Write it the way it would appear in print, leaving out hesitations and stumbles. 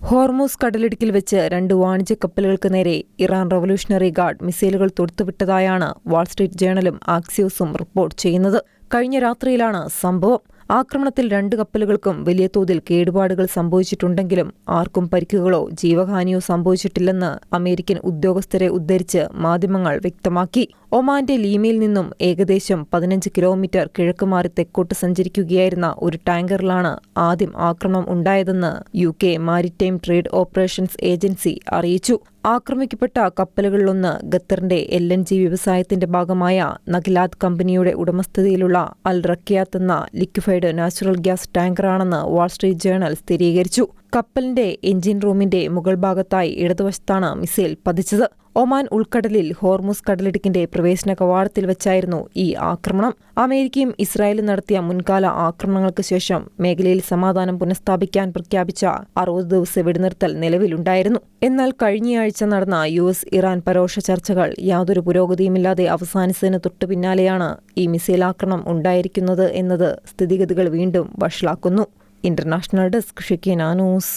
Hormuz കടലിടുക്കിൽ വെച്ച് 2 വാണിജ്യ കപ്പലുകൾക്ക് നേരെ ഇറാൻ റവല്യൂഷണറി ഗാർഡ് മിസൈലുകൾ തൊടുത്തുവിട്ടതായാണ് വാൾസ്ട്രീറ്റ് ജേണലും ആക്സിയോസും റിപ്പോർട്ട് ചെയ്യുന്നത്. കഴിഞ്ഞ രാത്രിയിലാണ് സംഭവം. ആക്രമണത്തിൽ 2 കപ്പലുകൾക്കും വലിയ തോതിൽ കേടുപാടുകൾ സംഭവിച്ചിട്ടുണ്ടെങ്കിലും ആർക്കും പരിക്കുകളോ ജീവഹാനിയോ സംഭവിച്ചിട്ടില്ലെന്ന് അമേരിക്കൻ ഉദ്യോഗസ്ഥരെ ഉദ്ധരിച്ച് മാധ്യമങ്ങൾ വ്യക്തമാക്കി. ഒമാന്റെ ലീമയിൽ നിന്നും ഏകദേശം 15 കിലോമീറ്റർ കിഴക്കുമാറി തെക്കോട്ട് സഞ്ചരിക്കുകയായിരുന്ന ഒരു ടാങ്കറിലാണ് ആദ്യം ആക്രമണം ഉണ്ടായതെന്ന് UK maritime trade operations agency അറിയിച്ചു. ആക്രമിക്കപ്പെട്ട കപ്പലുകളിലൊന്ന് ഖത്തറിന്റെ LNG വ്യവസായത്തിന്റെ ഭാഗമായ നഖ്ലാത്ത് കമ്പനിയുടെ ഉടമസ്ഥതയിലുള്ള അൽ റക്കിയാത്ത് എന്ന ലിക്വിഫൈഡ് നാച്ചുറൽ ഗ്യാസ് ടാങ്കറാണെന്ന് വാൾസ്ട്രീറ്റ് ജേണൽ സ്ഥിരീകരിച്ചു. കപ്പലിന്റെ എഞ്ചിൻ റൂമിന്റെ മുകൾ ഭാഗത്തായി ഇടതുവശത്താണ് മിസൈൽ പതിച്ചത്. ഒമാൻ ഉൾക്കടലിൽ ഹോർമൂസ് കടലിടുക്കിന്റെ പ്രവേശന കവാടത്തിൽ വെച്ചായിരുന്നു ഈ ആക്രമണം. അമേരിക്കയും ഇസ്രായേലും നടത്തിയ മുൻകാല ആക്രമണങ്ങൾക്ക് ശേഷം മേഖലയിൽ സമാധാനം പുനഃസ്ഥാപിക്കാൻ പ്രഖ്യാപിച്ച 60 ദിവസ വെടിനിർത്തൽ നിലവിലുണ്ടായിരുന്നു. എന്നാൽ കഴിഞ്ഞയാഴ്ച നടന്ന US ഇറാൻ പരോക്ഷ ചർച്ചകൾ യാതൊരു പുരോഗതിയുമില്ലാതെ അവസാനിച്ചതിന് തൊട്ടുപിന്നാലെയാണ് ഈ മിസൈൽ ആക്രമണം ഉണ്ടായിരിക്കുന്നത് എന്നത് സ്ഥിതിഗതികൾ വീണ്ടും വഷളാക്കുന്നു. International desk Shikeena news.